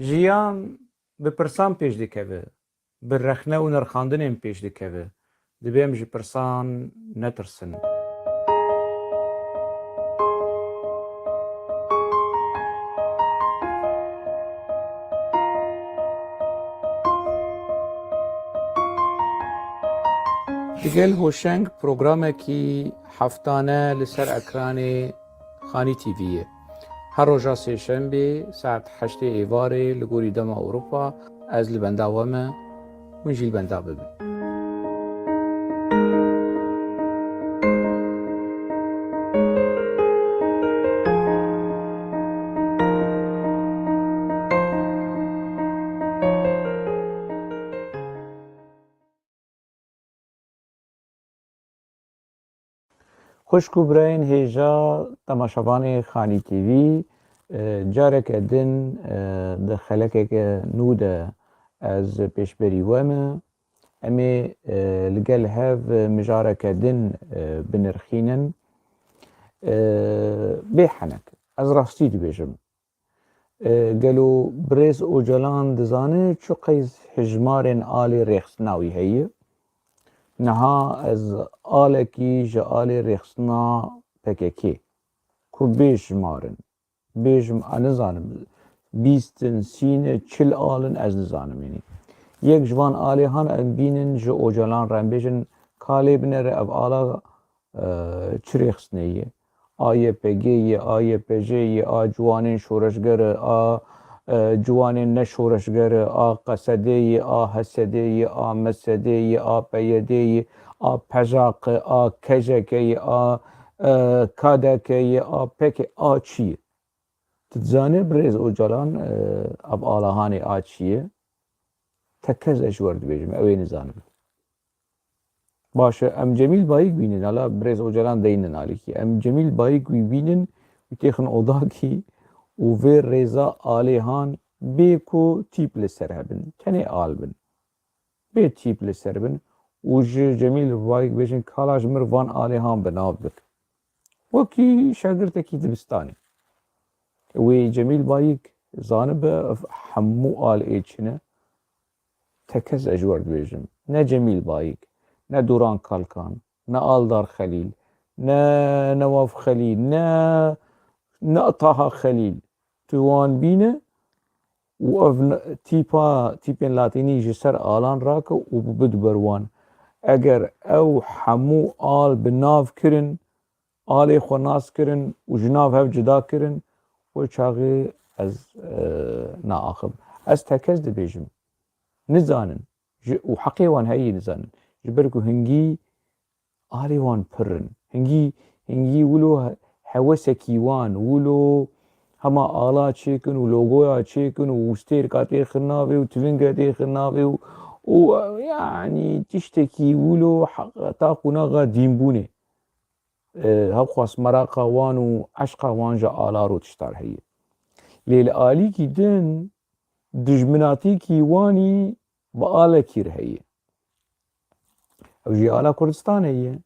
jiyan bi pirsan pêş dikeve, bi rexne û nirxandinên pêş dikeve. Dibe em ji pirsan netirsin. Digel hoşeng programekî heftane li ser ekranê Xanî TV'ye. Her roja sêşembê saet 8 êvarê li gorî dema Ewropa ez li benda we me, hûn jî li benda bibin. Xuşk û birayên hêja temaşevanê Xanî TV, careke din di xelekeke nû de ez pêşberî we me. Em ê li gel hev mijareke din binirxînin. Bê henek, ez rastî dibêjim. Gelo Birêz Ocalan dizane çi qeyz hejmarên alê rêxistina wî heye. Niha ez alekî ji alê rêxistina PKK ku bêjmarin. Bêjim a nizanim. 20 sîne 40 alin ez nizanim yenî. Yek ji van alêhan em bînin ji Ocalan re em bêjin kalê binêre ev ala çi rêxistinê ye. A YPG ye, A YPJ ye, a ciwanên şoreşger e, a ciwanên neşoreşger e, a QSD ye, a HSD ye, a MSD ye, a PYD ye, a PJK, a KJK ye, a KDK ye, a PK, a çi ye. Tizane Birêz Ocalan ev alahanê a çi ye? Tekez ez ji we dibêjim, ew ê nizanim. Baş e, em Cemîl Bayîk bînin, hala Birêz Ocalan deynin alîkî. Em Cemîl Bayîk wî bînin, wî têxin odakî û vê rêza alêhan bê ku tîp li ser hebin, tenê al bin. Bê tîp li ser bin û ji Cemîl Bayîk bêjin kala ji mir van alêhan bi nav bik. Wekî şagirtekî dibistanê. Wê Cemîl Bayîk zanibe ev hemû alê çi ne? Tekez ez ji we dibêjim. Ne Cemîl Bayîk, ne Duran Kalkan, ne Aldar Xelîl, ne Newaf Xelîl, ne Taha Xelîl. Tu wan bîne û ev tîpên latînî ji ser alan rake û bidiber wan. Eger ew hemû al bi nav kirin, alê xwe nas kirin û ji nav hev cida kirin, wê çaxê ez naaxim. Ez tekez dibêjim. Nizanin û heqê wan heye nizanin. Ji ber ku hingî alê wan pir in. Hingî wilo hewesekî wan, wilo hema ala çêkin û logoya çêkin û stêrka têxin navê û tivînge têxin navê û yanî tiştekî wilo heta qunaxa dînbûnê. Hev xwast meraqa wan û eşqa wan ji ala ro tiştar heye. Lê li alîkî din dijminatîkî wanî bi alekî re heye. Ew jî ala Kurdistanê ye.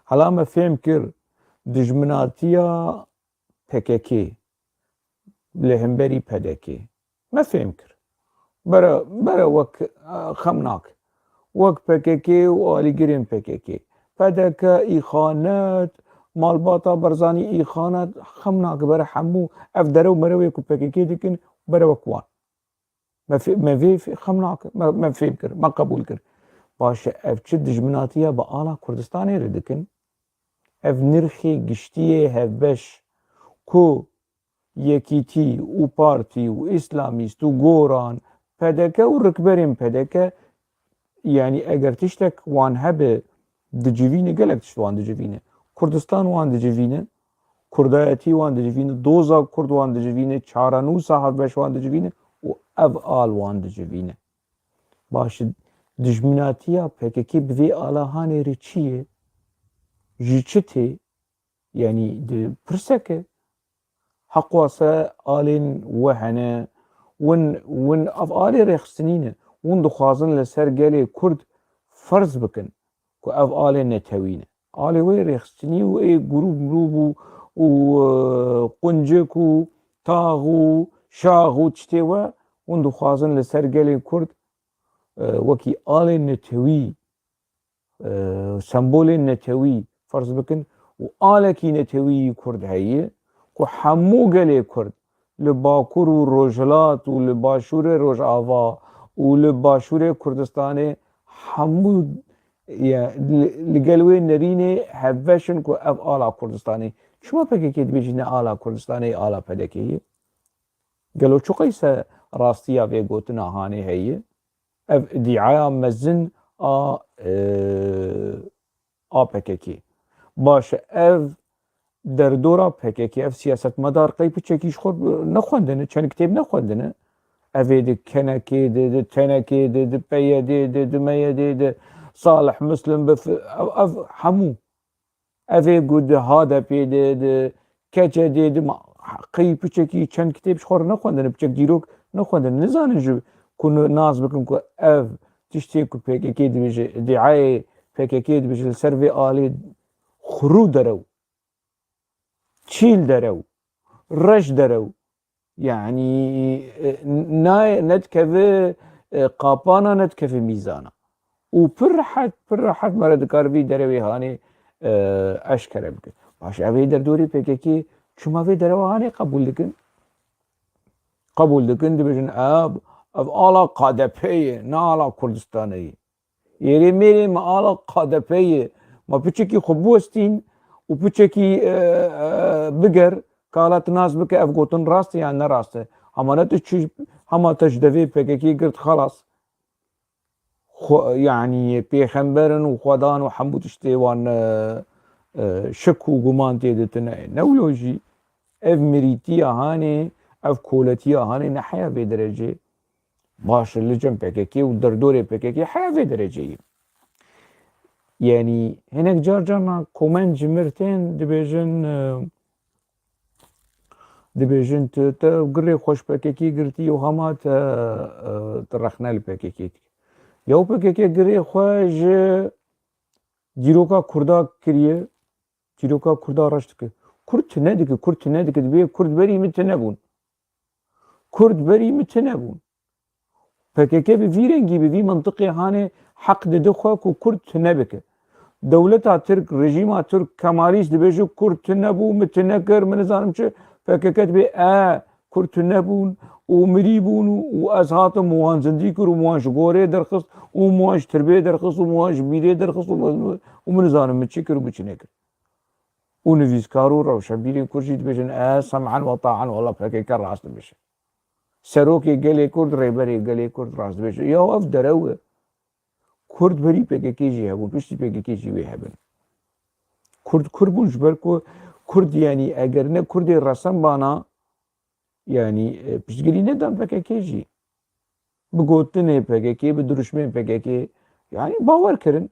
Hala me fêm kir dijminatiya PKK li hemberî PDK. Me fêm kir. Bere wek xemnak. Wek PKK û alîgirên PKK. PDK îxanet, malbata Barzanî îxanet, xemnak bere hemû ev derew merewê ku PKK dikin bere wek wan. Me vê xemnak me fêm kir, me qebûl kir. Baş e, ev çi dijminatiya bi ala Kurdistanê re dikin? Ev nirxê giştiyê hevbeş ku Yekîtî û Partî û İslamîst û Goran, PDK û rikberên PDK yanî eger tiştek wan hebe dicivîne, gelek tişt wan dicivîne. Kurdistan wan dicivîne, Kurdayetî wan dicivîne, doza Kurd wan dicivîne, çarenûsa hevbeş wan dicivîne û ev al wan dicivîne. Baş e, dijminatiya PKK bi vê alahanê re çi ye? Ji çi tê? Yanî di pirsek e. Heqwa se alên we hene, win ev alê rêxistinî ne. Hûn dixwazin li ser gelê Kurd ferz bikin ku ev alê netewî ne. Alê wê rêxistinî û ê gurûb mirûv û quncik û tağ û شاغ و تشتێوە hûn dixwazin li ser gelê Kurd wekî alên netewî sembolên netewî ferz bikin û alekî netewî Kurd heye ku hemû gelê Kurd li Bakur û Rojhilat û li Başûrê Rojava û li Başûrê Kurdistanê hemû li gel wê nerînê hevveşin ku ev ala Kurdistanê. Çima PKK dibêjî ne ala Kurdistanê ala PDK'yê? Gelo çi qeyse rastiya vê gotina hanê heye? Ev iddiaya mezin a PKK. Baş ev derdora PKK ev siyasetmedar qey piçekî ji xwe nexwendine, çend kitêb nexwendine. Evê di Kenekê de, di Tenekê de, di PYDê de, di MYDê de, Salih Muslim ev hemû. Evê got di HDP'ê de, di KCD'ê de qey piçekî çend kitêb ji xwe nexwendine, piçek dîrok nexwendine. Nizanin ji ku naz bikin ku ev tiştê ku PKK dibêje iddiayê PKK dibêje li ser vê alê xurû derew, çîl derew, reş derew, yani nedikeve qapana nedikeve mîzana û pir rehet mere dikare vî derewê hanê eşkere bikin. Baş ev ê derdorê PKK çima vê derewa hanê qebûl dikin? Qebûl dikin dibêjin ev ala KDP'ye ne ala Kurdistanê ye. Yerê mêrê me ala KDP'ye me piçekî xwe bostîn û piçekî biger ka hala tu nas bike ev gotin rast e yan ne rast e. Hema te ji devê PKK girt xelas. Yani pêxemberin û xwedan û hemû tiştê wan şik û guman tê ditine. Newlo jî ev mirîtiya hanê, ev koletiya hanê ne heya vê derecê. Baş li cem PKK û derdorê PKK heya vê dereceyê. Yani hinek car carna komend ji mir tên dibêjin tu te girê xweş PKK girtî û hema te rexne li PKK dike. Ya PKK girê xwe ji dîroka Kurda kiriye, dîroka Kurda reş dike. Kurd tune dike, Kurd tune dike dibê Kurd berî min tune bûn. Kurd berî min tune bûn. PKK bi vî rengî bi vî mintiqê hanê heq dide xwe ku Kurd tune bike. Dewleta Tirk, rejîma Tirk Kemalîst dibêje Kurd tune bû, min tune kir, min nizanim çi, PKK dibê Kurd tune bûn û mirî bûn û ez hatim wan zindî kir û wan ji gorê derxist û wan ji tirbê derxist û wan ji bîrê derxist û min nizanim min çi kir û min çi nekir. û nivîskar û rewşenbîrên Kurd jî dibêjin sem'an ve ta'an wala PKK rast dibêje. Serokê gelê Kurd, rêberê gelê Kurd rast dibêje. Ya ev derew e. Kurd berî PKK jî hebûn, piştî PKK jî wê hebin. Kurd bûn ji ber ku Kurd yani eger ne Kurdê resembana yani piştgirî nedan PKK jî. Bi gotinê PKK, bi duruşmeyên PKK yani bawer kirin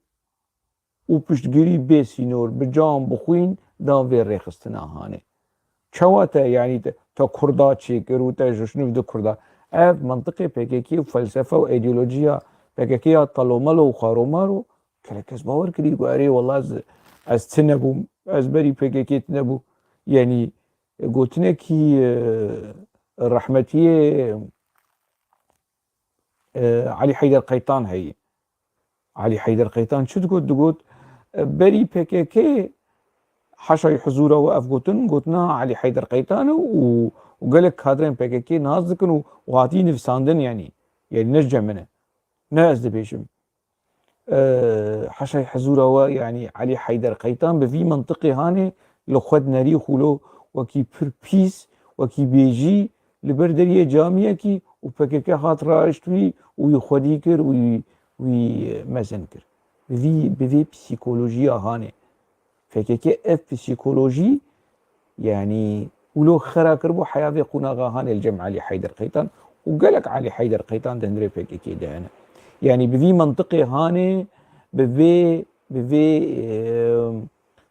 û piştgirî bê sînor, bi cam, bi xwîn da vê rêxistina hanê. Çawa te yani te Kurda çêkir û te jişnû di Kurda. Ev mintiqê PKK û felsefe û ideolojiya PKK ya talomelo û xaromaro gelek kes bawer kirî ku erê wela ez tune bûm, ez berî PKK tune bû. Yani gotinekî rehmetiyê Alî Heydar Qeytan heye. Alî Heydar Qeytan çi digot? Digot berî PKK heşayê huzûra we ev gotina Alî Heydar Qeytan û gelek kadrên PKK naz dikin û hatî nivîsandin yani. Yani ne ji min e. Ne ez dibêjim. Heşayê huzûra we yani Alî Heydar Qeytan bi vî mintiqê hanê li xwe nerî xûlo wekî pir pîs, wekî bêjî li ber deriyê camiyekî û PKK hat raişt wî û wî xwedî kir û wî mezin kir. Bi vê psîkolojiya hanê. PKK ev psîkolojî yani wilo xera kir bû heya vê qunaxa hanê li cem Alî Heydar Qeytan û gelek Alî Heydar Qeytan di hundirê PKK de hene. Yani bi vî mintiqê hanê bi vê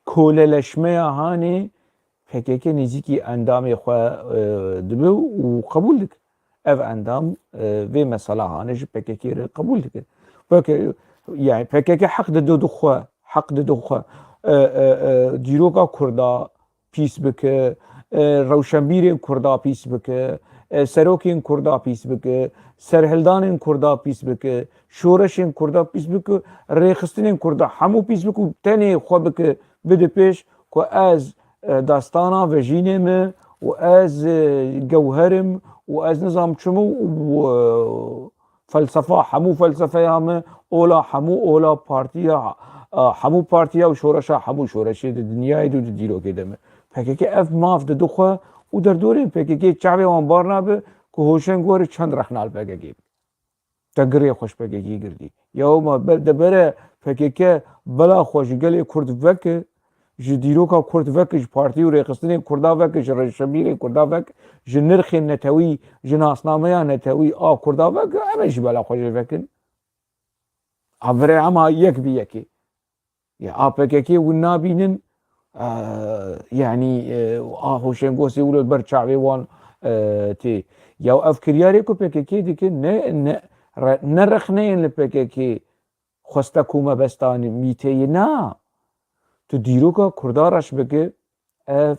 koleleşmeya hanê PKK nêzîkî endamê xwe dibe û qebûl dike. Ev endam vê mesela hanê ji PKK re qebûl dike. Yani PKK heq dide xwe, heq dide xwe dîroka Kurda pîs bike, rewşenbîrên Kurda pîs bike, serokên Kurda pîs bike, serhildanên Kurda pîs bike, şoreşên Kurda pîs bike, rêxistinên Kurda hemû pîs bike û tenê xwe bike bide pêş ku ez dastana vejînê me û ez gewherim û ez nizam çimû felsefa hemû felsefeya me ola hemû ola partiya hemû partiya û şoreşa hemû şoreşê di dinyayê de û di dîrokê de me. PKK ev mav dide xwe û derdorên PKK çavê wan bar nabe ku hoşên gorî çend rexnal PKK te girê xweş PKK girdî. Yewma debere PKK bela xwe ji gelê Kurd veke ji dîroka Kurd veke ji partî û rêxistinên Kurda veke ji rêşebîrê Kurda veke ji nirxên netewî ji nasnameya netewî a Kurda veke em ê ji bela xwe jê vekin. Avirê ema yek bî yekê. Ya a PKK hûn nabînin yani a hoşên gosê wilo ber çavê wan tê. Ya ev kiryarê ku PKK dike ne rexneyên li PKK xweste ku me bestanî mîteyê na. Tu dîroka Kurda reş bike ev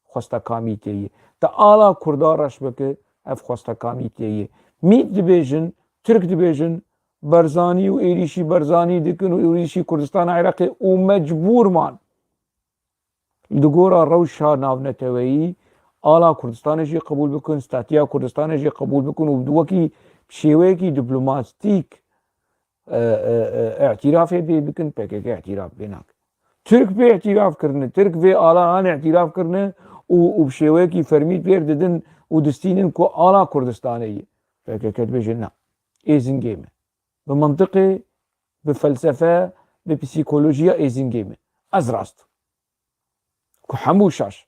xwesteka mîteyê. Te ala Kurda reş bike ev xwesteka mîteyê. Mît dibêjin, Türk dibêjin berzanî û êrîşî berzanî dikin û êrîşî Kurdistana Iraqê û mecbûrman di gora rewşa navneteweyî ala Kurdistanê jî qebûl bikin, statiya Kurdistanê jî qebûl bikin û wekî şêweyekî diplomatîk اعترافê bê bikin PKK اعتراف bê nakin. Türk vê اعتراف kirine, Türk vê alahan اعتراف kirine û bi şêweyekî fermî pêr didin û distînin ku ala Kurdistanê ye. PKK dibêje na. Êzingê me. Bi mintiqê, bi felsefe, bi psîkolojiya êzingê me. Ez rast. Ku hemû şaş.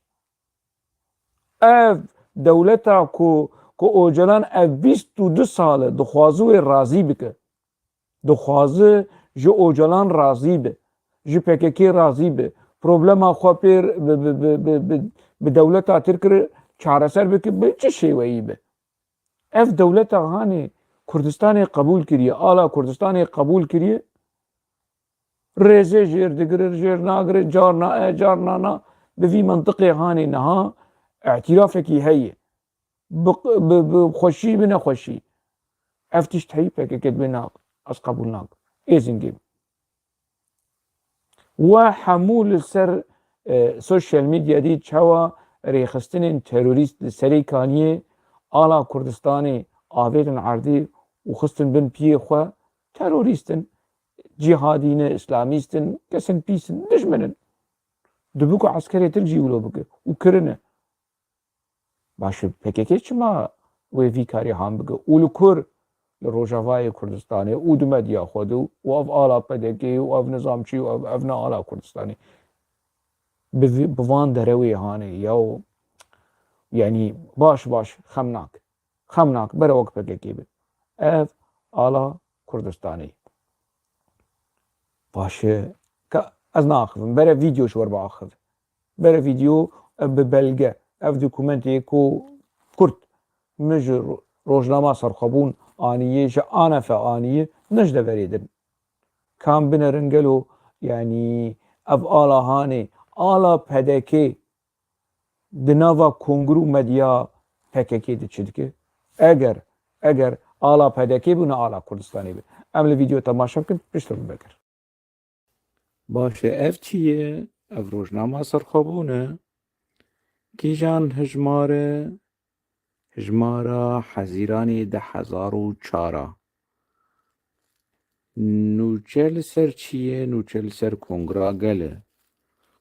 Ev dewleta ku Ocalan ev 22 sal e dixwazi wê razî bike. Dixwazi ji Ocalan razî be. Ji PKK razî be. Problema xwe pêr bi dewleta Tirkir çareser bike bi çi şêweyî be. Ev dewleta hanê Kurdistanê qebûl kiriye, ala Kurdistanê qebûl kiriye, rêzê jêr digirir, jêr nagirir, car nae, car nana, bi vî mintiqê hanê niha اعترافekî heye. Bi xweşî bi nexweşî. Ev tişt heyî PKK dibê na ez qebûl nakim. Êzingê me. We hemû li ser sosyal medyayê çawa rêxistinên terorîst li serê kaniyê ala Kurdistanê avêtin erdê û xistin bin piyê xwe terorîstin, cihadîne, İslamîstin, kesin pîsin, dijmenin. Dibi ku eskerê Tirk jî wilo bike û kirine. Baş PKK çima wê vî karî ham bike û li kur li Rojavayê Kurdistanê û di medya xwe de û ev ala PKK û ev nizamçî û ev ne ala Kurdistanê bi van derewê hanê yaw yani baş xemnak. Xemnak bere wek PKK be. Ev ala Kurdistanê. Başê ez naaxivim. Bere vîdyo ji we biaxive. Bere vîdyo ev bi belge ev dokûmentê ku Kurd min ji rojnama serxwebûn aniyê ji anefe aniyê ne ji deverê din. Kam binerin gelo yani ev ala hanê ala PKK di nava kongru medya PKK de çi dike? Eger ala PKK bû ne ala Kurdistanê be. Em li vîdyo temaşa bikin piştre bibekir. Başê ev çi ye? Ev rojnama serxwebûn e. Kîjan hejmara hezîranê 10,004 nûçe li ser çi ye? Nûçe li ser Kongra Gel e.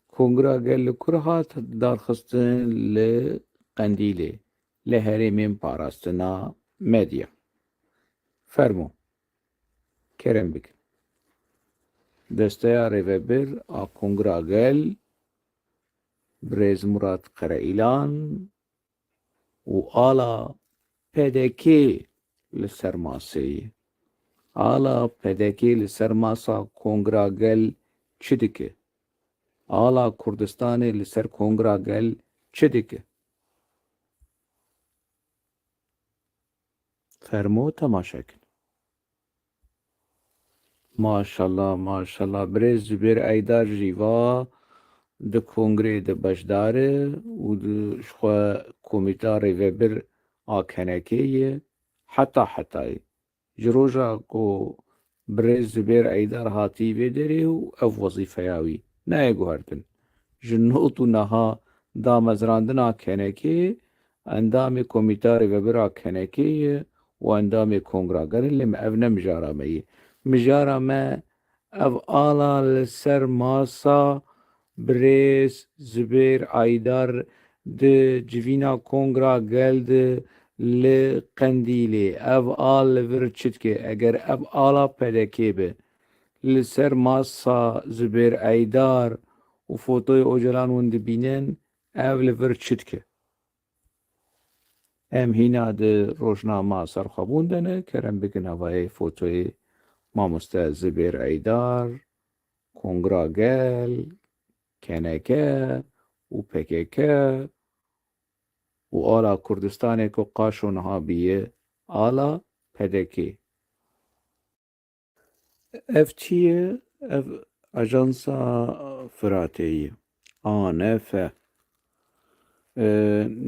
Kongra Gel li kur hat darxistin li Qendîlê li herêmên parastina medya. Fermo. Kerem bikin. Desteya Rêvebir a Kongra Gel Birêz Murat Qereîlan û ala PDK li ser masê ye. Ala PDK li ser masa Kongra Gel çi dike? Ala Kurdistanê li ser Kongra Gel çi dike? Fermo temaşa kin. Maşallah maşallah birêz Zubêr Eydar jî va di kongrê de beşdar e û ji xwe komîta Rêvebir آکنکیه حتی جروجا کو برز زبیر ایدار هاتی بدری و اف وظیفه یاوی نه گوهردن جنوت و نها دا مزراندنا کنکی اندام کمیتاری و برا کنکی و اندام کنگراگر اللي مأفنا مجارا مي مجارا ما اف آلا لسر ماسا بريس زبير ايدار د جوینا کنگرا گلد لقندیلی اف آل ورچتکه اگر اف آلا پدکی به لسر ماسا زبير ايدار و فوتوی اوجلان وند بینن اف لورچتکه ام هینا د روشنامه سرخابون دنه کرم بگن اوای فوتوی ماموستا زبير ايدار کنگرا گل کنکه و پککه و آلا کردستان کو قاشو نها بیه آلا پدکی اف چیه؟ اف اجانسا فراتیه آنف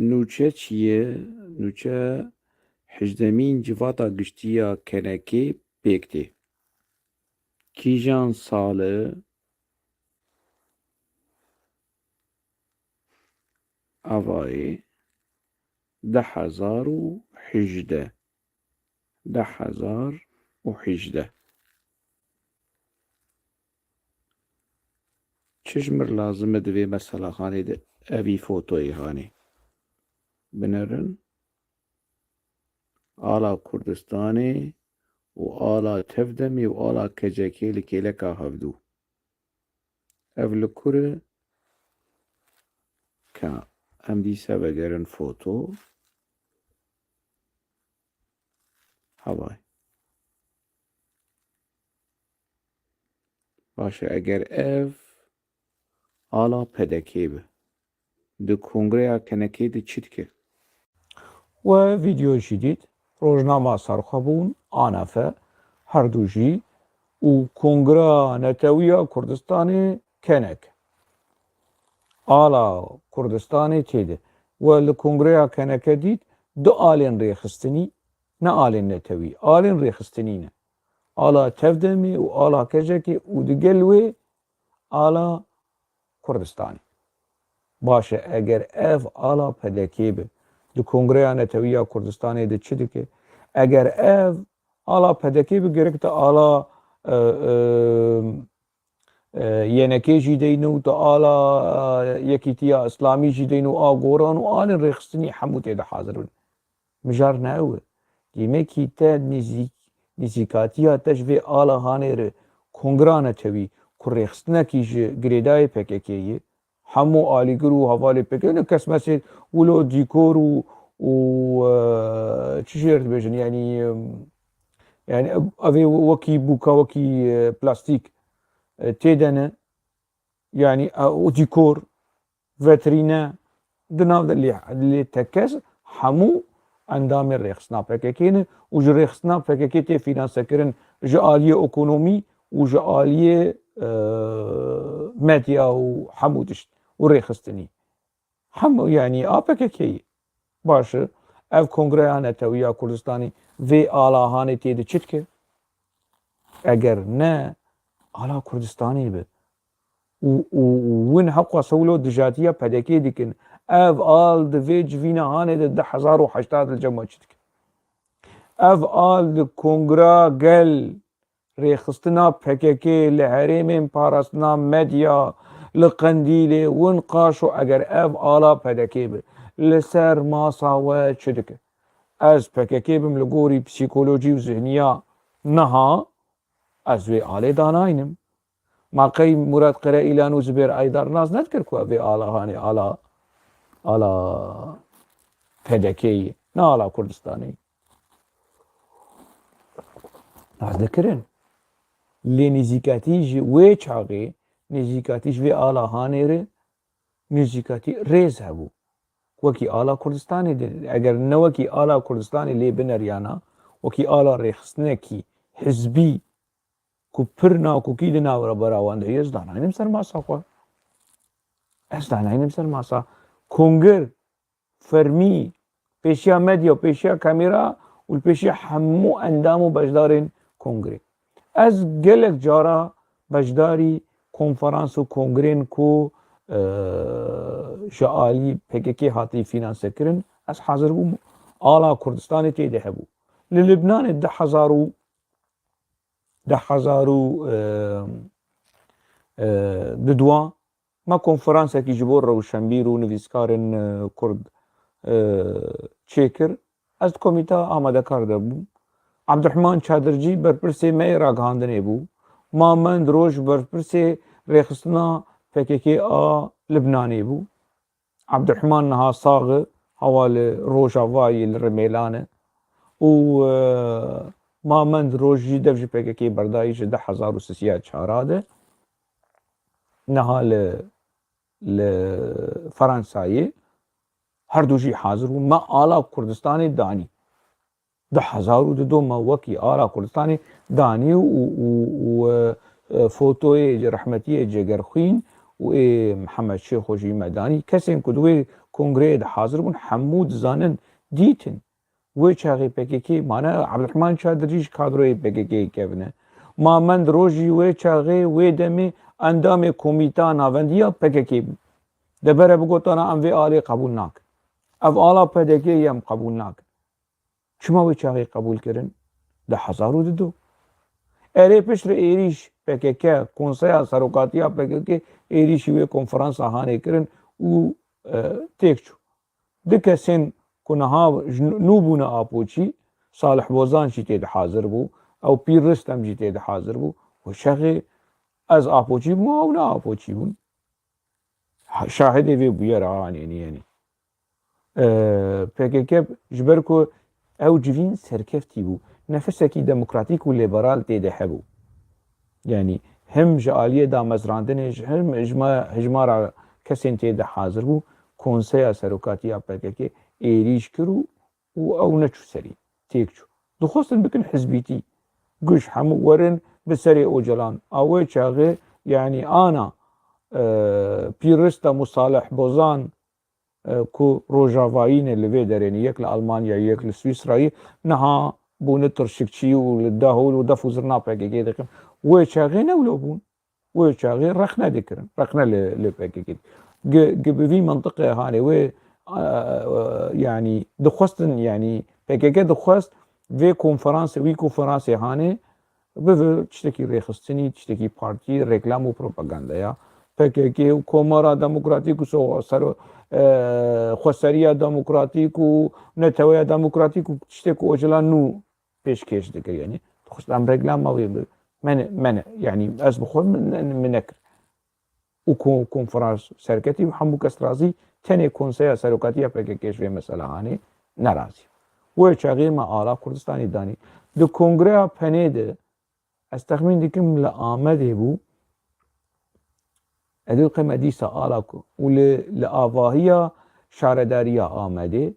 نوچه چیه؟ نوچه حجدمین جواتا گشتیا کنکی پیکتی کیجان ساله اوای 10,018 چشمر لازمه دوی مثلا خانی ده اوی فوتوی هانی بنرن آلا کردستانی و آلا تفدمی و آلا کجاکی لکیلکا هفدو اولکوره که ام دیسه بگرن فوتو هوای باشه اگر اف آلا پدکی به ده کنگره کنکی ده چید که و ویدیو جدید روزنامه سرخابون آنفه هر دوجی و کنگره نتویه کردستان کنک آلا کردستان تیده و لکنگره کنک دید دو آلین ریخستنی نه آلین نتوی آلین ریخستنی نه آلا تفدمی و آلا کجکی و دگلوی آلا کردستانی باشه اگر اف آلا پدکی به دو کنگره نتویه کردستانی ده چی که اگر اف آلا پدکی به گرکت آلا ینکی جی دینو تا آلا یکیتیا اسلامی جی دینو آگوران و آلین ریخستنی حموتی ده حاضرون مجار ناوه دیمه کی تا نزیکاتیا تجوی آلا هانه ره کنگرانه توی که ریخستنه کیش گریدای پککیه همو آلیگر و حوالی پککیه نه کس مثل ولو دیکور و چی شرط بجن یعنی اوی وکی بوکا وکی پلاستیک تیدنه یعنی او دیکور وترینه دناو اللي تکس همو اندام ریخستنا پککینه و جو ریخستنا پککی تی فینانسه کرن جو آلیه اکونومی و جو آلیه مدیا و همو دشت و ریخستنی همو یعنی پککی باشه اف کنگره نتویه کردستانی وی آلاهانه تیده چید که اگر نه آلا کردستانی به وين حقا سولو دجاتية بدكي ديكن اف آل دفي جفينا هاني ده 1080 الجمع چتك اف آل ده کنگرا گل ريخستنا پککی لحريمين پارستنا مديا لقنديلي ونقاشو اگر اف آلا بدكي به لسر ماسا و چتك از پککی بم لگوري پسيكولوجي و ذهنية نها از وي آلي داناينم ما قي مراد قرا إيلان وزبير أيدار ناس نذكر كوا في آلا هاني آلا پدكي نا آلا كردستاني ناس ذكرن لي نزيكاتيج ويش عاقي نزيكاتيج في آلا هاني ري نزيكاتي ريز هبو وكي آلا كردستاني دي اگر نوكي آلا كردستاني لي بنريانا وكي آلا ريخستنكي حزبي کو پرنا کو کیدنا ور براوند یز دانایم سر ماسا خو اس دانایم سر ماسا کنگر فرمی پیشیا مدیا و پیشیا کامیرا و پیشیا همو اندام و بجدارین کنگره از گلک جارا بجداری کنفرانس و کنگرین کو شعالی PKK هاتی فینانس کرن از حاضر بوم آلا کردستان تیده هبو للبنان 10,000 ددوا ما کنفرانس کی جبور روشنبیر و نویسکارن کرد چیکر از کمیتا آماده کرده بوم عبدالرحمن چادرجی برپرسی می راگهاندنه بو مامند روش برپرسی ریخستنا PKK آ لبنانی بو عبدالرحمن نها صاغ حوال روشا وای الرميلانه و مامند روشی دفج PKK بردایش 10,000 شهراده نها لفرنسایی هر دوشی حاضر و ما آلا کردستانی دانی 10,000 ما وکی آلا کردستانی دانی و فوتوی رحمتی جگرخوین و محمد شیخ وجی مدانی کسی کدوی کنگره حاضر بون حمود زانن دیتن و چاقی PKK مانا عبدالرحمن چادرجیش کادروی PKK کبنه ما من روژی و چاقی و دمی اندام کمیتا ناوندیا PKK بود دبره بگوتانا ام وی آلی قبول ناک اف آلا PKK یم قبول ناک چما و چاقی قبول کرن 10,000 اره پشت ایریش PKK کنسیا سروکاتیا PKK ایریشی و کنفرانس آهانه کرن و تیکچو دکه سن کنها نوبون آپوچی صالح بوزان شی تید حاضر بو او پیر رستم جی تید حاضر بو و شغی از آپوچی بو او نا آپوچی بون شاهد وی بویر آن یعنی PKK جبر کو او جوین سرکفتی بو نفسکی دموکراتیک و لیبرال تید حبو يعني هم جاليه دا مزراندنش هم هجمارا كسين تيدا حاضر بو كونسيا سروكاتيا PKK ايريش كرو او نچو سري تيكچو دخوستن بكن حزبيتي قش حمو ورن بسري اوجلان اوه چاغي يعني انا بيرستا مصالح بوزان كو روجافاين اللي في دريني يك لألمانيا يك لسويسرا نها بونتر شكشي ولداهول ودفو زرنا PKK دكم وشاغي نولوبون وشاغي رخنا ذكرن رخنا لباكي في منطقة هاني و يعني دخوستن يعني PKK دخوست في كونفرانس هاني تشتكي ريخستني تشتكي بارتي ريكلام وبروباغندا يا PKK وكومارا ديمقراطيك وسو سر خسرية ديمقراطيك ونتويا ديمقراطيك تشتكي اوجلان نو بيشكيش دكر يعني دخوست ام ريكلام ما من يعني از بخور منكر و کنفرانس سرکتی همو کس رازی تنه کنسیا سرکتی PKK في مسئله هاني نرازي و چاقی ما آلا کردستانی دانی دو کنگره پنیده از تخمین دیکم لآمده بو ادو قیمه دیسا آلا و لآواهی شارداریا آمده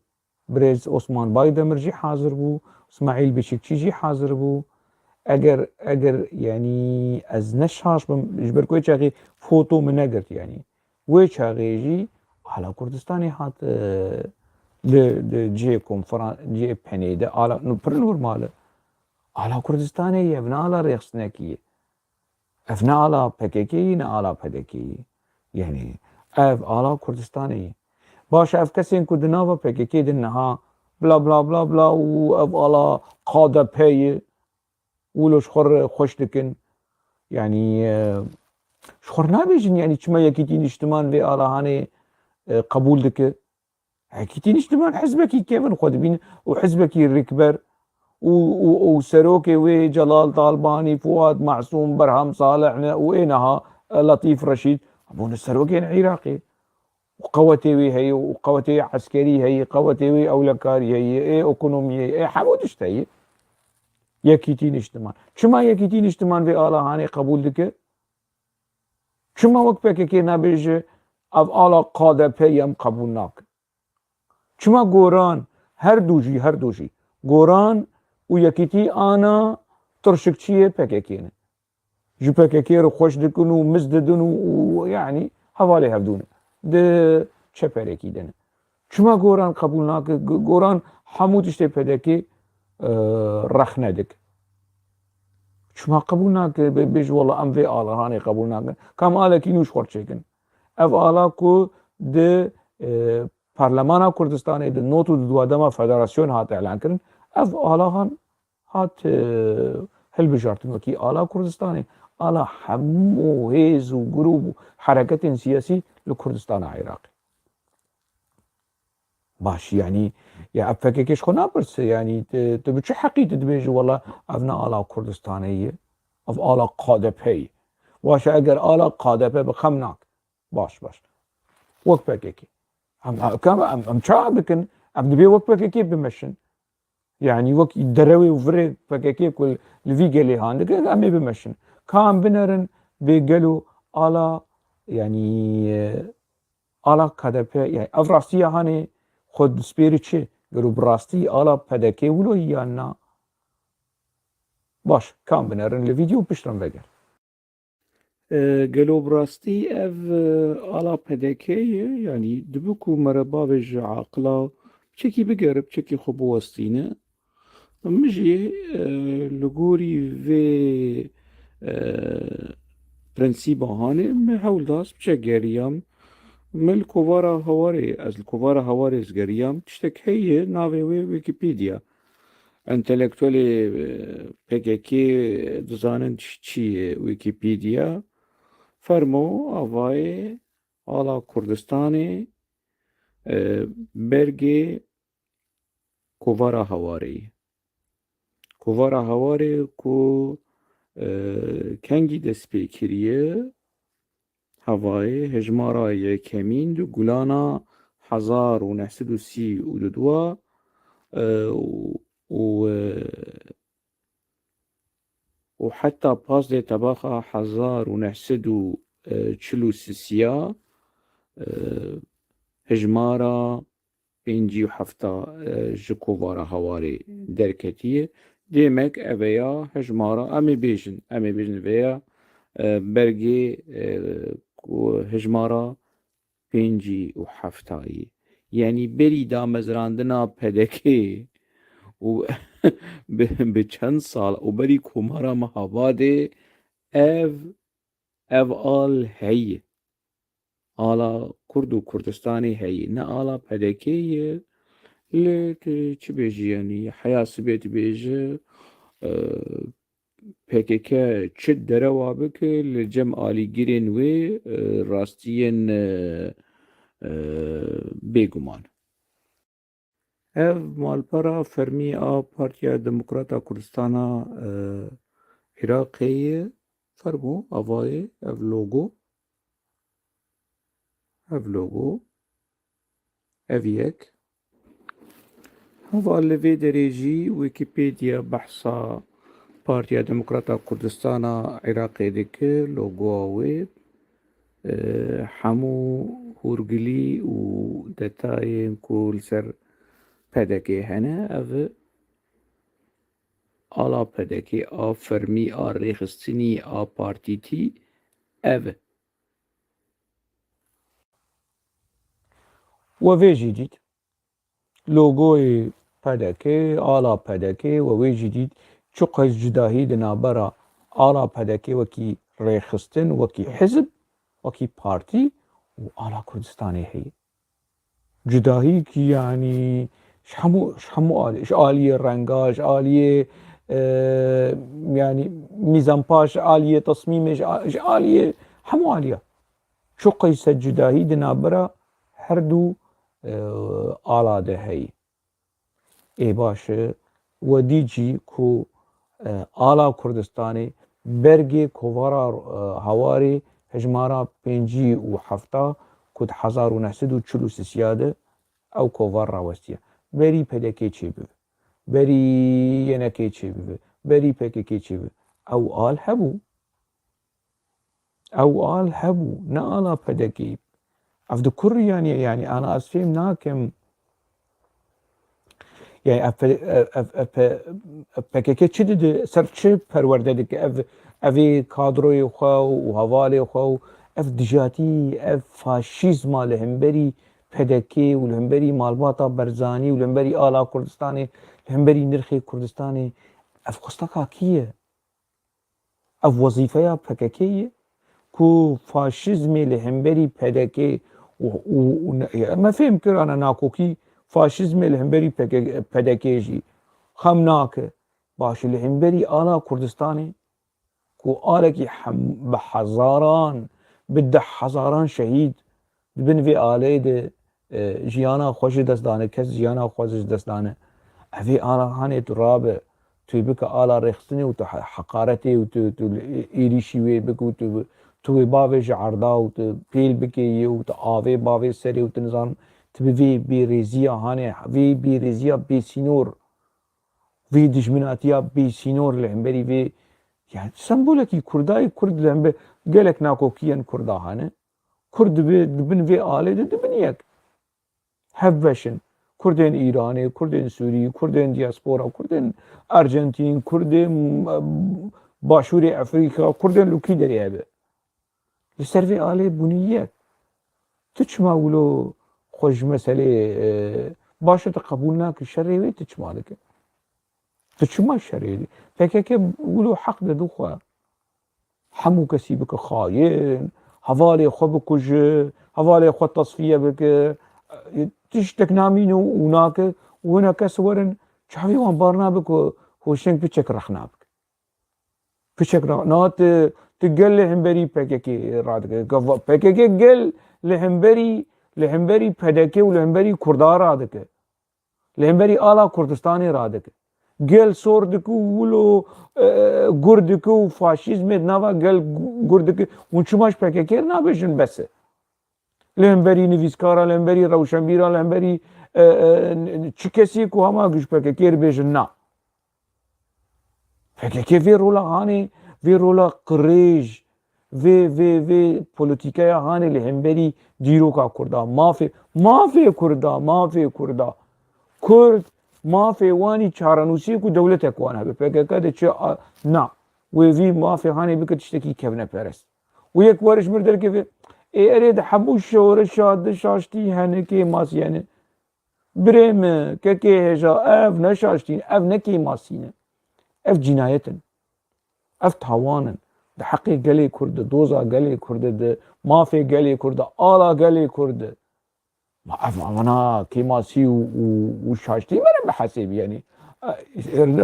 برز عثمان باي دمرجي حاضر بو اسماعيل بشكشيجي حاضر بو اگر يعني از نشاش جبر کوی چاقی فوتو منگرت يعني و چاقی جي على كردستاني هات جي کنفرانس جي پنيده على نورمال ماله على كردستاني يبنا على ريخسنكي افنا على PKK نا على PKK يعني اف على كردستاني باش اف كسين كدناوا PKK دنها بلا بلا بلا بلا و اف على قاده پي ولو شخور خوش دكن يعني شخور نابيجن يعني كما يكيتين اجتمان في آلاهاني قبول دك يكيتين اجتمان حزبكي كيفن خود بين وحزبكي ركبر وسروكي وجلال طالباني فؤاد معصوم برهم صالح وينها لطيف رشيد ابون السروكي العراقي وقوتي هي وقوتي عسكري هي قوتي اولكاري هي ايكونومي هي حبودش هي يكيتين اجتماع شما يكيتين اجتماع في آلاهاني قبول دكه شما وقت PKK نبيجه اف آلا قاده پیم قبول ناك شما گوران هر دوجي گوران و يكيتي انا ترشكشيه PKK نه جو PKK رو خوش دكن ومزددن ويعني حوالي هفدونه ده چپركي دنه چما گوران قبول ناکه گوران همو تشتی پدکی رخ ندک چما قبول ناکه بیش والله ام وی آلا هانی قبول ناکه کام آلا کی نوش خورد چکن اف آلا کو ده پارلمانا کردستانی ده نوتو دوادما فدراسیون هات اعلان کرن اف آلا هان هات هل بجارتن وكي آلا كردستاني آلا همو هيز و جروب حركة سياسي لكردستان عراقي باش يعني يا أفككش خنا برس يعني تبي شو حقيقة تبيج والله أبنا آلا كردستانية أف آلا قادبهي واش أجر آلا قادبه بخمناك باش وقت بككي أم شعبكن أم نبي وقت بككي بمشن يعني وقت دروي وفرق بككي كل لفي قالي هاندك أمي بمشن كان بنرن بيقالوا على يعني على قادبه يعني أفراسية هاني خود سپیری چه گرو براستی آلا پدکه ولو یا نه باش کام بنرن لویدیو پشتم بگر گلو براستی اف آلا پدکه يعني دبکو مربا بج عقلا بچکی بگر بچکی خوب وستینه مجي لغوري في برنسيبا هاني محاول داس بچگريام من الكوفارا هواري از الكوفارا هواري زگريام تشتك هي ناوي ويكيبيديا انتلكتولي PKK دزانن چي ويكيبيديا فرمو آواي آلا كردستاني برگي كوفارا هواري كوفارا هواري كو کنگی دست پیکریه هوای هجمارا یکمین دو گلانا 1932 وحتى باز دي تباخا 1943 هجمارا بينجي وحفتا جكوفارا هواري دركتيه ديمك أبيا هجمارا أمي بيجن بيا برگي هجمارا پنجی و هفتایی یعنی بری دا مزراندنا پدکی و به چند سال و بری کمارا مهاباده اف آل هی آلا کرد و کردستانی هی نه آلا پدکی لیت چی بیجی یعنی حیاس بیت بیجی PKK çi derewa bike li cem alîgirên wê rastiyên bêguman. Ev malpera fermî a Partiya Demokrata Kurdistana Iraqê ye fermo avayê ev logo ev yek hava li vê derê jî Wikipedya behsa Partiya Demokrata Kurdistana Iraqê dike logoa wê hemû hûrgilî û detayên ku li ser pedekê hene ev ala pedekê a fermî a rêxistinî a partîtî ev e. We vê jî dît logoyê pedekê ala pedekê we wê jî dît çi qas cudahî di navbera ala pedekê wekî rêxistin wekî hizb wekî partî û ala Kurdistanê heye. Cudahî ki yani hemû alî ji aliyê renga ji aliyê yani mîzanpa ji aliyê tasmîmê ji aliyê hemû aliya çi qas cudahî di navbera her du ala de heye. Ê baş e we dîcî ku ala Kurdistanê bergê kovara hawarê hejmara pêncî û hefta ku 1943 de ew kovar rawestiye. Berî pedekê çêbibe, berî yenekê çêbibe, berî PKK çêbibe. Ew al hebû ne ala pedekê. Ev di kur yani ana ez fêm nakim yani PKK çi dide ser çi perwerde dike evê kadroyê xwe û hevalê xwe û ev dijatî ev faşîzma li hemberî پدکی و لهمبری مالباتا برزانی و لهمبری آلا کردستانی لهمبری نرخی کردستانی اف خستکا کیه اف وظیفه پککیه کو فاشیزمی لهمبری پدکی ما فهم کرانه ناکوکی فاشیزمی لهمبری پدکی جی خمناکه باش لهمبری آلا کردستانی کو آلا کی بحزاران بده هزاران شهید بن وی آله ده جیانا خوش دست دانه کس جیانا خوش دست دانه اوی آلا هانه تو رابه توی بک آلا رخصنی و تو حقارتی و تو ایریشی وی بک و تو باوی جعردا و تو پیل بکی و تو آوی باوی سری و تو نظام تو وی بیریزیا هانه وی بیریزیا بی سینور وی دجمناتیا بی سینور لهمبری وی يعني سمبولكي كرداي كرد لهم قالك ناكوكيا كردا هانه كرد بن في آله دبن يك هفشن كردين إيراني كردين سوري كردين دياسبورا كردين أرجنتين كردين باشوري أفريقيا كردين لوكي دري هبه لسر في آله بنيك تجمع ولو خوش مسألة باشا تقبولنا كشري وي تجمع لك تجمع الشري فكك ولو حق دخوا حمو كسي بك خاين هوالي خو بكج هوالي خو تصفيه بك تشتك نامين وناك وهناك سورن شافي وان بارنا بك هوشنك بتشك رخنا بك بتشك نات تقل لهمبري بككي رادك بككي قل لهمبري بدكي ولهمبري كردار رادك لهمبري آلا كردستاني رادك قل صوردك ولو گردك وفاشيزم نوا قل گردك ونشماش بككير نابجن بس لهمبري نفيسكارا لهمبري روشنبيرا لهمبري چكسي كو هما قش بككير بيجن نا بككي في رولا هاني في رولا قريج في بوليتيكايا هاني لهمبري ديروكا كردا ما في كردا كرد ما في واني چارنوسي کو دولتك وانا بپکک ده چه نا وفي ما في هاني بك تشتكي كبنه بارس ويك ورش مردر كيف اريد حبو شور شاد شاشتي هنكي ماس يعني بريم ككي هجا اف نشاشتين اف نكي ماسين اف جنايتن اف تاوانن ده حقي قلي كرد دوزا قلي كرد ما في قلي كرد آلا قلي كرد أنا كيما سي وشاشتي ما بحسب يعني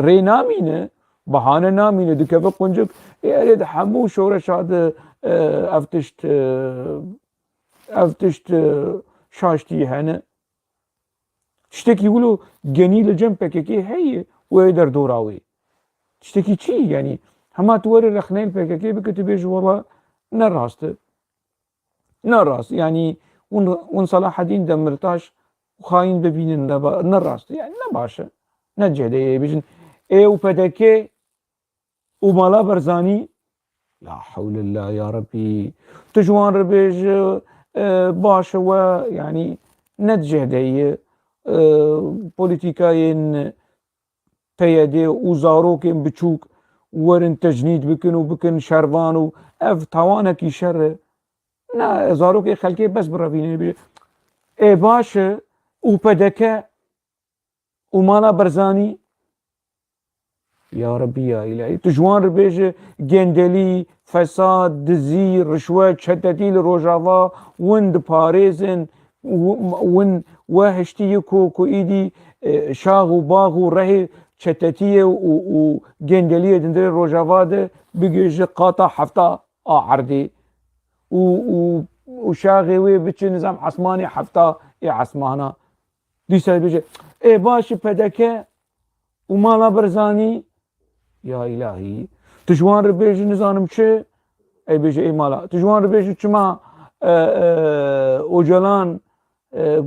ري نامينه بهانه نامينه دكبه قنجك يريد حمو شورش هذا افتشت شاشتي هنا تشتكي يقولوا جنيل جنبك كي هي ويدر دوراوي تشتكي شي يعني هما توري رخنين بككي بكتبيج والله نراست يعني ون صلاح الدين دمرتاش وخاين ببينن نراست يعني نباشا نجهده بيجن ايو بدكي ومالا برزاني لا حول الله يا ربي تجوان ربيج باشا ويعني نجهده بوليتيكاين تيادي وزاروكين بچوك ورن تجنيد بكن شروان اف توانكي شر نا زاروك خلكي بس برافيني اي باشا وبدكه ومالا برزاني يا ربي يا إلهي تجوان ربيج جندلي فساد دزي رشوة شتتي لروجافا وند باريزن ون وهشتي كو ايدي شاغو باغو رهي شتتية وجندلية دندري روجافا ده بيجي قاطع حفتا عردي وشاغي وي بتشي نظام عثماني حفتا عثمانا ديسا بيجي اي باشي بدكه ومالا برزاني يا إلهي تجوان ربيج نظام چه اي بيجي اي مالا تجوان ربيج چما اوجلان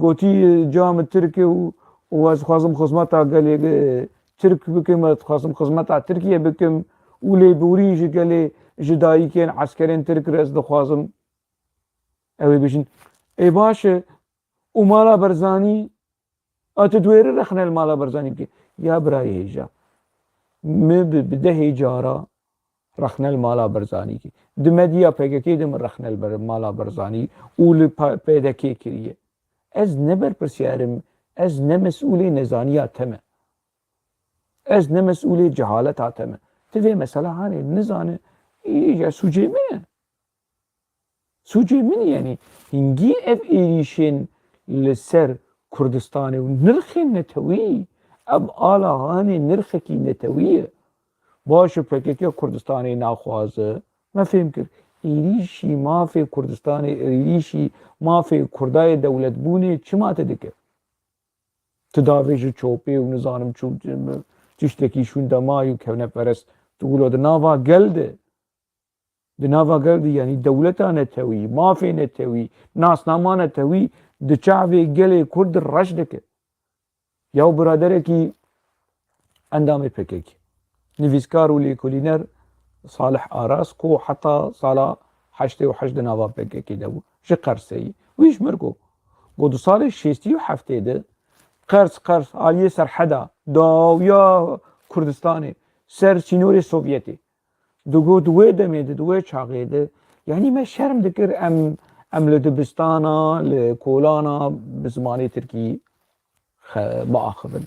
قوتي جام التركي واز خازم خزمتا قالي ترك بكم خازم خزمتا تركيا بكم ولي بوريج قالي جداي كان عسكرين ترك رز دخوازم اوي بيجن اي باشا ومالا برزاني اتدوير رخنا المالا برزاني بكي يا براي هيجا بده جارا رخنا المالا برزاني كي دمديا بيجا كي دم رخنا المالا برزاني ول بيدا كي كريه از نبر پرسیارم از نمسئول نزانیات تمه از نمسئول جهالت تمه تبي مثلا هاني نزانه إيجا سوجي من يعني هنجي اف إيريشين لسر كردستاني ونرخي نتوي اب آلا هاني نرخكي نتوي باشو بكيكي كردستاني ناخوازه ما فهم كر إيريشي ما في كردستاني إيريشي ما في كرداي دولت بوني چما تدكر تداويجو چوبي ونزانم تشتكي شون دمايو كونه پرست تقولوا دنافا قلده دنافا قلده يعني دولتا نتوي ما في نتوي ناس ناما نتوي دچاوي قلي كرد الرشدك ياو برادركي اندامي بكيكي نفيسكار ولي كولينر صالح آراس كو حتى صالة حشتي وحشد نافا بكيكي دو شي قرسي ويش مركو قدو صالح شيستي وحفتي ده قرص آلية سرحدا داويا كردستاني سر سينوري سوفيتي دوه دميده دوه چاقيده يعني ما شرم دكر ام لدبستانا لكولانا بزماني تركي باخذن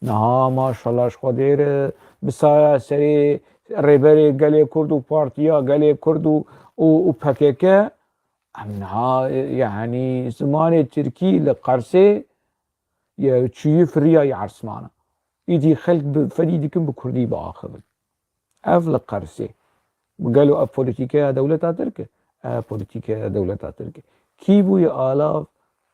نها ما شاء الله شخدير بسايا سري ريبري قالي كردو بارتيا قالي كردو وباكيكا امنها يعني زماني تركي لقرسي يا تشي فريا يعرسمانا يدي خلق بفريدكم بكردي باخذن افل قرسي قالوا بوليتيكا دولتا تركي بوليتيكا دولتا تركي كيبو يا آلاف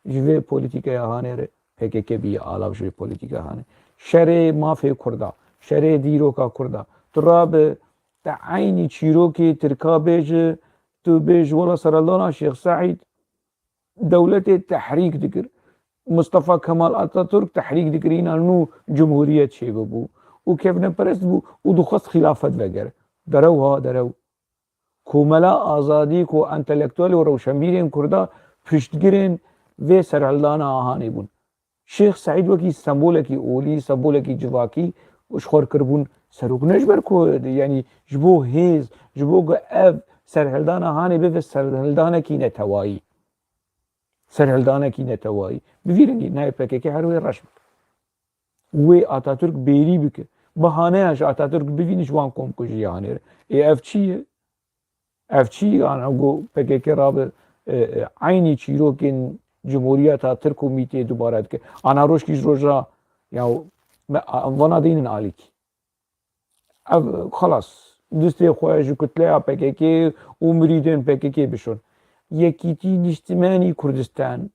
جوي بوليتيكا يا هانير PKK بي آلاف جوي بوليتيكا هاني شري ما في كردا شري ديرو كا كردا تراب تعيني تشيروكي تركا بيج تو بيج ولا سرالدانا شيخ سعيد دولة تحريك ذكر مصطفى كمال اتاتورك تحريك ذكرين انو جمهورية شي بو وكيف نبرست بو ودخص خلافت وغيره درو کوملا آزادی کو انتلیکتوال و روشنبیرین کردا پشتگیرین و سرحلدان آهانی بون شیخ سعید وکی سمبولکی اولی سمبولکی جواکی اشخور کربون سروگنش برکو یعنی جبو هیز جبو اف سرحلدان آهانی به سرحلدان کی نتوایی سرحلدان کی نتوایی بفیرنگی نای پکه هر وی رشم و آتاتورک بیری بکه بهانه اش آتاتورک ببینش وان کم کجی هانیر اف چیه افچی انا گو پکه راب عینی چیروکین جمهوریت ترک و میتی دوباره که انا روش کیش روزا یا وانا دینن آلیکی خلاص دسته خواهش کتله پکه و مریدن پکه بشون یکیتی نشتمانی کردستان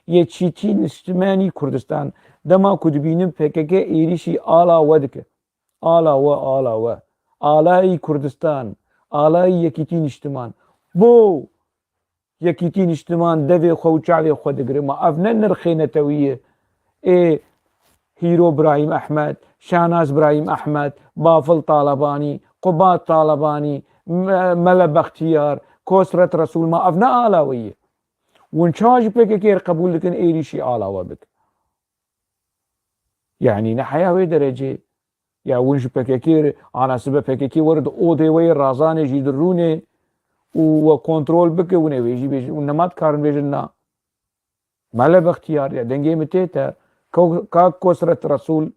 یکیتی نشتمانی کردستان دما کدبینم پکه ایریشی آلا ودکه آلا و آلای کردستان آلای یکیتین اجتمان بو یکیتین اجتمان دوی خو چاوی خو دگره ما افنن نرخی نتویه هیرو ابراهیم احمد شاناز ابراهیم احمد بافل طالبانی قبات طالبانی ملا بختیار کوسرت رسول ما افنا آلاویه ونشاج بك كير قبول لكن اي شيء آلاوه بك يعني نحيا وي درجه يا ونش بكيكير انا سبب بكيكي ورد اودي وي رازانه جيدرونه وكنترول بك ونويجي بيج ونمات كارن بيجنا مالا باختيار يا دنجي متيتا كا كسرت رسول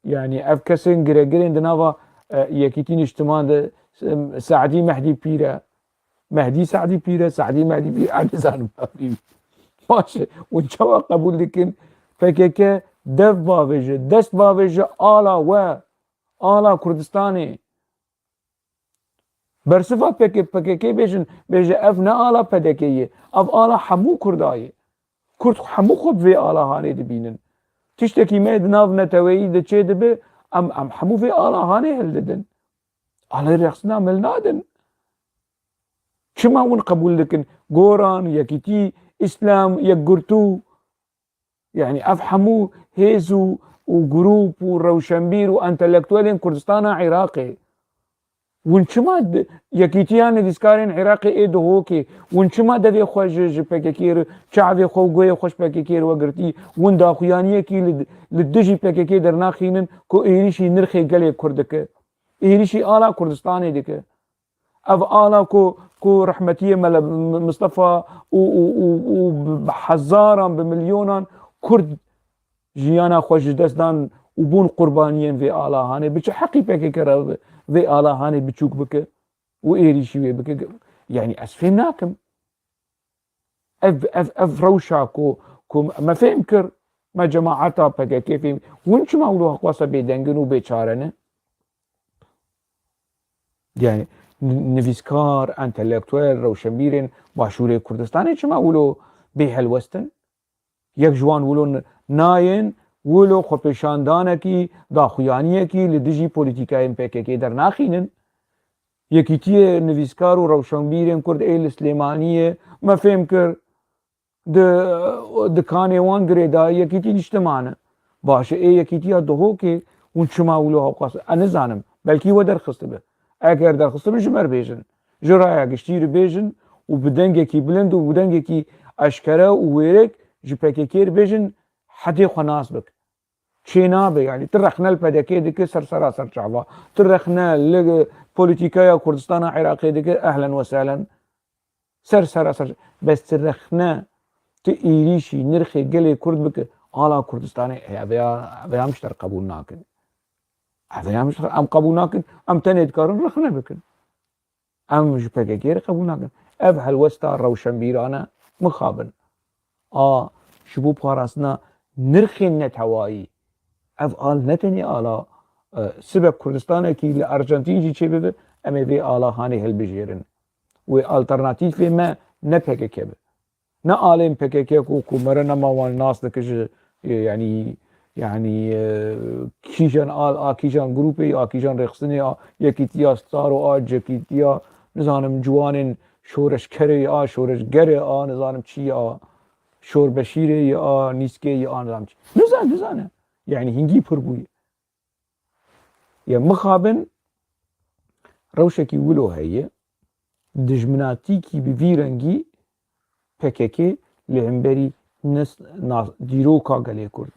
يعني افكسن غريغرين دنافا يكيتين اجتماع سعدي مهدي بيرا مهدي سعدي بيرا سعدي مهدي بيرا عدزان ماشي ونشوا قبول لكن بكيكي دف باوجه دست باوجه آلا کردستانی برصفة پککی بیجن اف نه آلا پدکیه اف آلا حمو کردایه کرد حمو خوب وی آلا هانه دبینن تشتکی مید ناف نتویی ده چه دبه ام حمو وی آلا هانه هل ددن آلا رخصنا مل نادن چما ون قبول لکن گوران یکیتی اسلام یک گرتو يعني افحموا هيزو وجروب وروشنبير وانتلكتوالين كردستان عراقي ونشما يكيتيان ديسكارين عراقي ايدو هوكي ونشما دفي خوش بكيكير شعبي خو غوي خوش بكيكير وقرتي وندا خويانيه كي لدجي بكيكي درناخينن كو ايريشي نرخي قلي كردك ايريشي آلا كردستاني ديك اف آلا كو كو رحمتية مال مصطفى وبحزارا بمليونا كرد جيانا خوش دستان وبون قربانيين في آلا هاني بچ حقي بك كرا في آلا هاني بچوك بك وإيري شوي بك يعني أسفهم ناكم اف روشا كو ما فهم كر ما جماعتا بك كيف ونش ما ولو قواسا بيدنگن وبيچارنه يعني نفيسكار انتلكتوال روشنبيرين باشوري كردستاني چما ولو بهلوستن يك جوان ولو ناين ولو خپشاندانكي داخويانيكي لدجي بوليتيكاين PKK در ناخينن يكيتي نفيسكار وروشنبيرين كرد ايل سليمانية ما فهم كر د كاني وان غريدا يكيتي اجتماعنا باشه اي يكيتي دهوكي ونشما ولو هقاس انا زانم بلكي ودر خصبه اگر در خصبه جمر بيجن جرايا گشتير بيجن وبدنگكي بلند وبدنگكي اشكره وويرك جي PKK بيجن حدي خناس بك چينابه يعني ترخنا البدكي دك سرسرا شعبا ترخنا البوليتيكايا كردستان عراقي دك اهلا وسهلا سرسرا بس ترخنا تئيريشي نرخي قلي كرد بك على كردستاني هذا مشتر قبول ناكن هذا مشتر ام قبول ناكن ام تنيد كارن رخنا بكن ام مش PKK قبول ناكن اف هالوستا روشنبيرانا مخابن شبو باراسنا نرخي نتهوائي اف آل نتني آلا سبب كردستان كي لأرجنتين جي چه امي في آلا هاني هل بجيرن و الترناتيف ما نه PKK نه عالم PKK کو مرنا ما وان ناس دكش يعني كيجان كيجان جروبي كيجان رخصني يكيتيا ستارو جكيتيا نزانم جوانن شورش كري شورش گري نزانم چي شور بشيري نيسكي نزانم چي نزانه يعني هنجي پربوي يا مخابن روشكي ولو هي دجمناتيكي بفيرنجي PKK لعنبري ناس ديروكا قالي كرد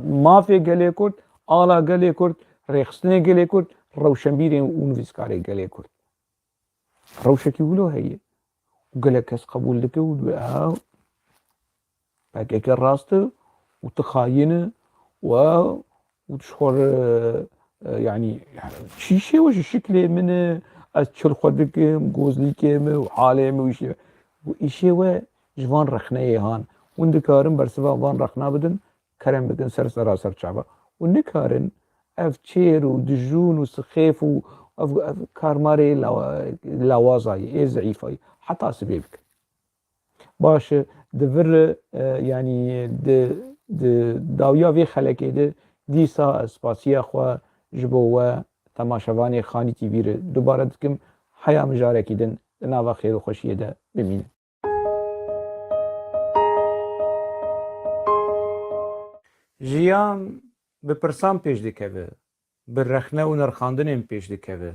مافيا قالي كرد آلا قالي كرد ريخسني قالي كرد روشنبيري ونفسكاري قالي كرد روشكي ولو هي وقال كاس قبول لك PKK راسته وتخاينه وتشخر يعني شيء وش الشكل من اتشل خدك جوزليكم وحالم وشيء وإشي جوان رخنه هان وندكارن برسوا وان رخنا بدن كرم بدن سر شعبا وندكارن اف تشير ودجون وسخيف اف كارماري لوازاي اي ضعيفاي حتى سبيبك باش دفر يعني داويا في خلقه ديسا اسپاسيا خو جبو تماشاواني خاني تي وير دوباره دكم حيا مجاركي دن ناوا خير وخوشيه ده ببين جيان بپرسان پیش دکوه برخنه و نرخاندن پیش دکوه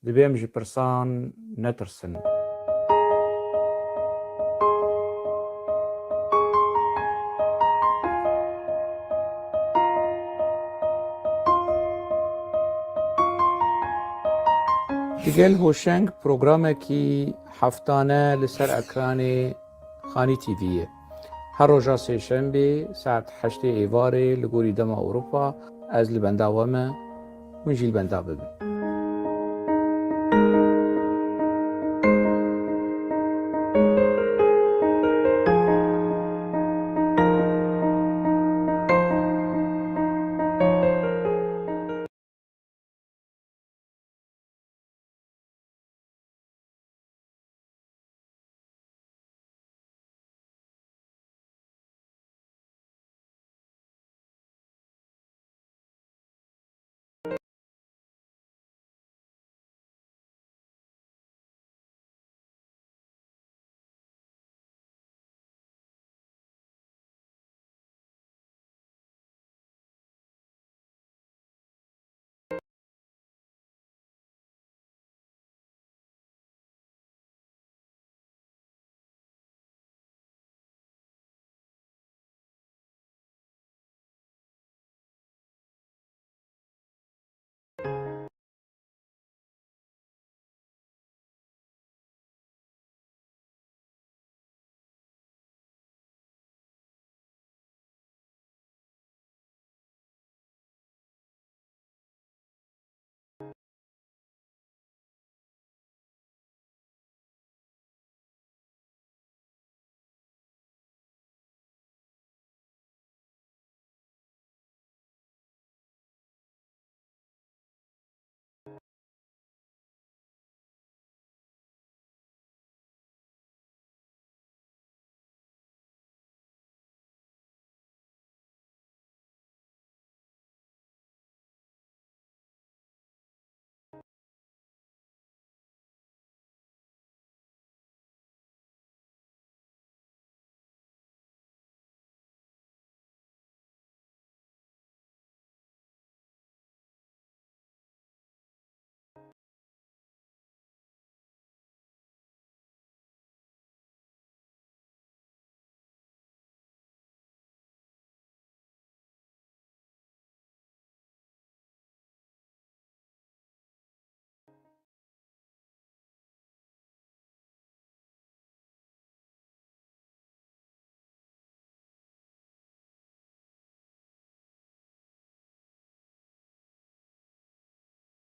دبیم جی پرسان نترسن دیگل هوشنگ پروگرامه کی هفتانه لسر اکران خانی تیویه هر روزا سه‌شنبه ساعت 8 ایواره لگوری دم اروپا از لبندا ومه ونجی لبندا ببین